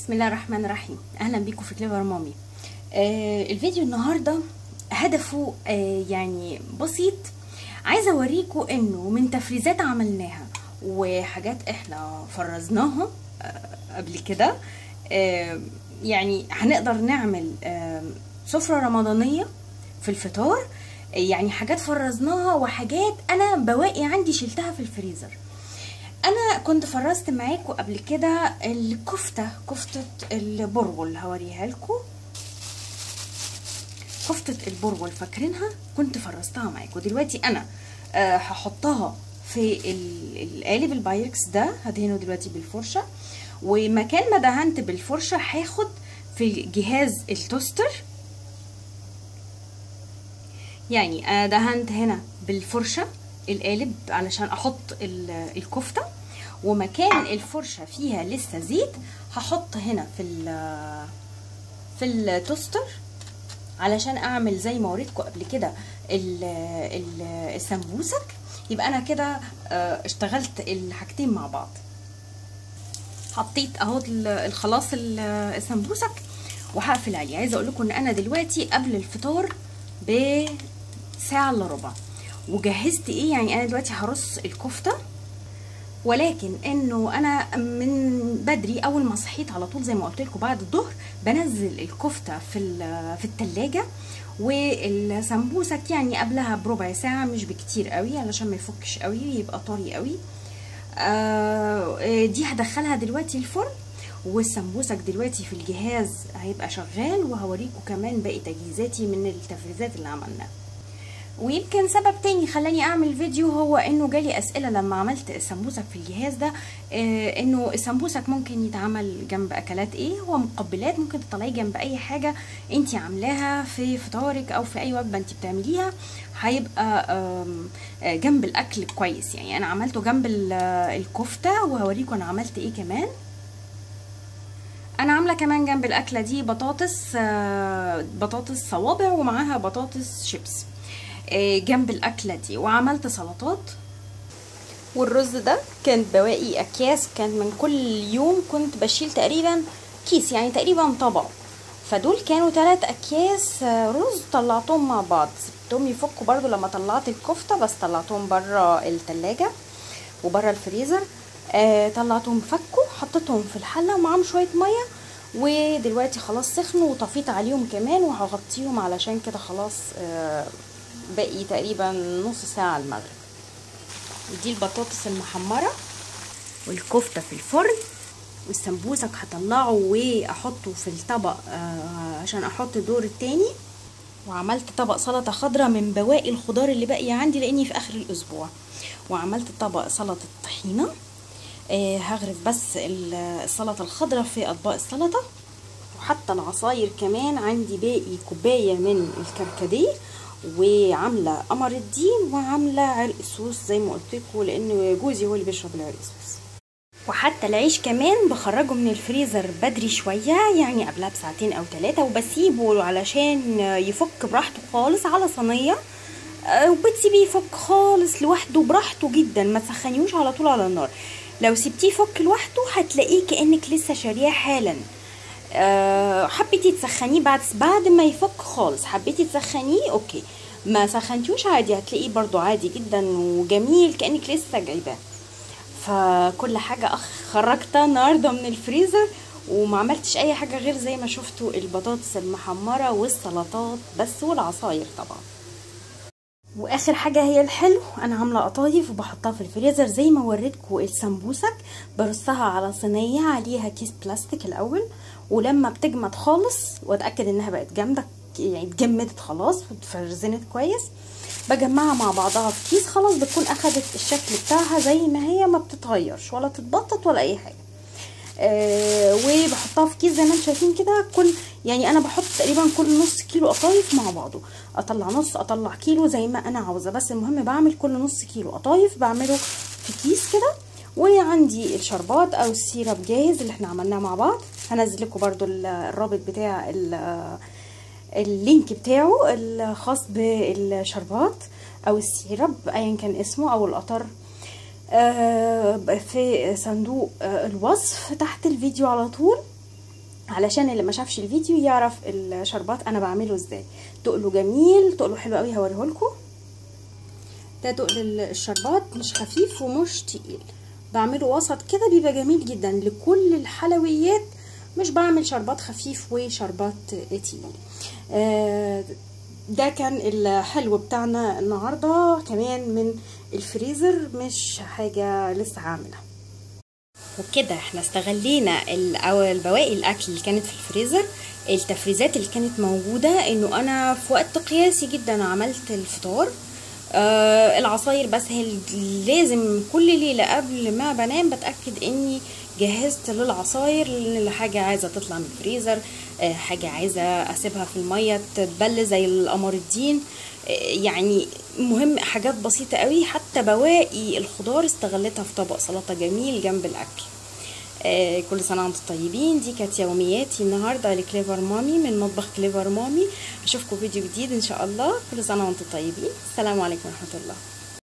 بسم الله الرحمن الرحيم. اهلا بيكم في كليفر مامي. الفيديو النهارده هدفه يعني بسيط. عايزه اوريكم انه من تفريزات عملناها وحاجات احنا فرزناها قبل كده، يعني هنقدر نعمل سفرة رمضانية في الفطار. يعني حاجات فرزناها وحاجات انا بواقي عندي شلتها في الفريزر. انا كنت فرزت معاكم قبل كده كفتة البرغل، هوريها لكم. كفتة البرغل فاكرينها؟ كنت فرزتها معاكم. دلوقتي انا هحطها في القالب البايركس ده، هدهنه دلوقتي بالفرشة. ومكان ما دهنت بالفرشة هاخد في جهاز التوستر، يعني انا دهنت هنا بالفرشة القالب علشان احط الكفتة، ومكان الفرشة فيها لسه زيت هحط هنا في التوستر علشان اعمل زي ما وريتكم قبل كده السمبوسك. يبقى انا كده اشتغلت الحاجتين مع بعض. حطيت اهو الخلاص السمبوسك وهقفل عليه. عايزه اقول لكم ان انا دلوقتي قبل الفطار بساعه الا ربع وجهزت ايه. يعني انا دلوقتي هرص الكفته، ولكن انه انا من بدري اول ما صحيت على طول زي ما قلت لكم بعد الظهر بنزل الكفته في التلاجة، والسمبوسك يعني قبلها بربع ساعه مش بكتير قوي علشان ما يفكش قوي يبقى طري قوي. دي هدخلها دلوقتي الفرن، والسمبوسك دلوقتي في الجهاز هيبقى شغال، وهوريكم كمان باقي تجهيزاتي من التفريزات اللي عملناها. ويمكن سبب تاني خلاني اعمل فيديو هو انه جالي اسئله لما عملت السمبوسك في الجهاز ده، انه السمبوسك ممكن يتعمل جنب اكلات ايه. هو مقبلات ممكن تطلعيه جنب اي حاجه انت عاملاها في فطارك او في اي وجبه انت بتعمليها، هيبقى جنب الاكل كويس. يعني انا عملته جنب الكفته، وهوريكم انا عملت ايه كمان. انا عامله كمان جنب الاكله دي بطاطس صوابع ومعاها بطاطس شيبس جنب الاكله دي، وعملت سلطات. والرز ده كانت بواقي اكياس، كان من كل يوم كنت بشيل تقريبا كيس، يعني تقريبا طبق. فدول كانوا 3 اكياس رز طلعتهم مع بعض، سبتهم يفكوا برضو لما طلعت الكفته، بس طلعتهم بره التلاجة وبره الفريزر. طلعتهم فكوا، حطيتهم في الحله ومعاهم شويه ميه، ودلوقتي خلاص سخنوا وطفيت عليهم كمان وهغطيهم علشان كده خلاص باقي تقريبا نص ساعه المغرب. دي البطاطس المحمره والكفته في الفرن، والسمبوسك هطلعه واحطه في الطبق عشان احط الدور التاني. وعملت طبق سلطه خضراء من بواقي الخضار اللي باقيه عندي لاني في اخر الاسبوع. وعملت طبق سلطه طحينه. هغرف بس السلطه الخضراء في اطباق السلطه. وحتى العصاير كمان عندي باقي كوبايه من الكركديه، وعامله قمر الدين، وعامله عرق سوس زي ما قلت لكم لان جوزي هو اللي بيشرب العرق سوس. وحتى العيش كمان بخرجه من الفريزر بدري شويه، يعني قبلها بساعتين او 3، وبسيبه علشان يفك براحته خالص على صينيه، وبتسيبيه يفك خالص لوحده براحته جدا. ما تسخنيوش على طول على النار. لو سبتيه يفك لوحده هتلاقيه كانك لسه شارياه حالا. حبيتي تسخنيه بعد ما يفك خالص، حبيتي تسخنيه اوكي، ما سخنتيوش عادي هتلاقيه برضو عادي جدا وجميل كأنك لسه جايباه. فكل حاجة خرجتها النهاردة من الفريزر، وما عملتش اي حاجة غير زي ما شفتوا البطاطس المحمرة والسلطات بس، والعصاير طبعا. واخر حاجه هي الحلو. انا عامله قطايف وبحطها في الفريزر زي ما وريتكم السمبوسك. برصها على صينيه عليها كيس بلاستيك الاول، ولما بتجمد خالص واتاكد انها بقت جامده، يعني اتجمدت خلاص واتفرزنت كويس، بجمعها مع بعضها في كيس. خلاص بتكون اخدت الشكل بتاعها زي ما هي، ما بتتغيرش ولا تتبطط ولا اي حاجه. وبحطها في كيس زي ما انتم شايفين كده. يعني انا بحط تقريبا كل نص كيلو قطايف مع بعضه، اطلع نص اطلع كيلو زي ما انا عاوزه، بس المهم بعمل كل نص كيلو قطايف بعمله في كيس كده. وعندي الشربات او السيرب جاهز اللي احنا عملناه مع بعض. هنزل لكم برده الرابط بتاع اللينك بتاعه الخاص بالشربات او السيرب ايا كان اسمه او القطر في صندوق الوصف تحت الفيديو على طول. علشان اللي ما شافش الفيديو يعرف الشربات انا بعمله ازاي. تقله جميل، تقله حلو قوي، هوريهولكم. ده تقل الشربات مش خفيف ومش تقيل، بعمله وسط كده، بيبقى جميل جدا لكل الحلويات. مش بعمل شربات خفيف وشربات تقيل. ده كان الحلو بتاعنا النهارده، كمان من الفريزر، مش حاجه لسه هعملها. وكده احنا استغلينا البواقي الاكل اللي كانت في الفريزر، التفريزات اللي كانت موجوده، انه انا في وقت قياسي جدا عملت الفطار. العصاير بس هي لازم كل ليله قبل ما بنام بتاكد اني جهزت للعصاير، لان حاجه عايزه تطلع من الفريزر، حاجه عايزه اسيبها في الميه تتبل زي القمر الدين. يعني مهم حاجات بسيطه قوي. حتى بواقي الخضار استغلتها في طبق سلطه جميل جنب الاكل. كل سنه وانتم طيبين. دي كانت يومياتي النهارده لكليفر مامي من مطبخ كليفر مامي. اشوفكم فيديو جديد ان شاء الله. كل سنه وانتم طيبين. السلام عليكم ورحمه الله.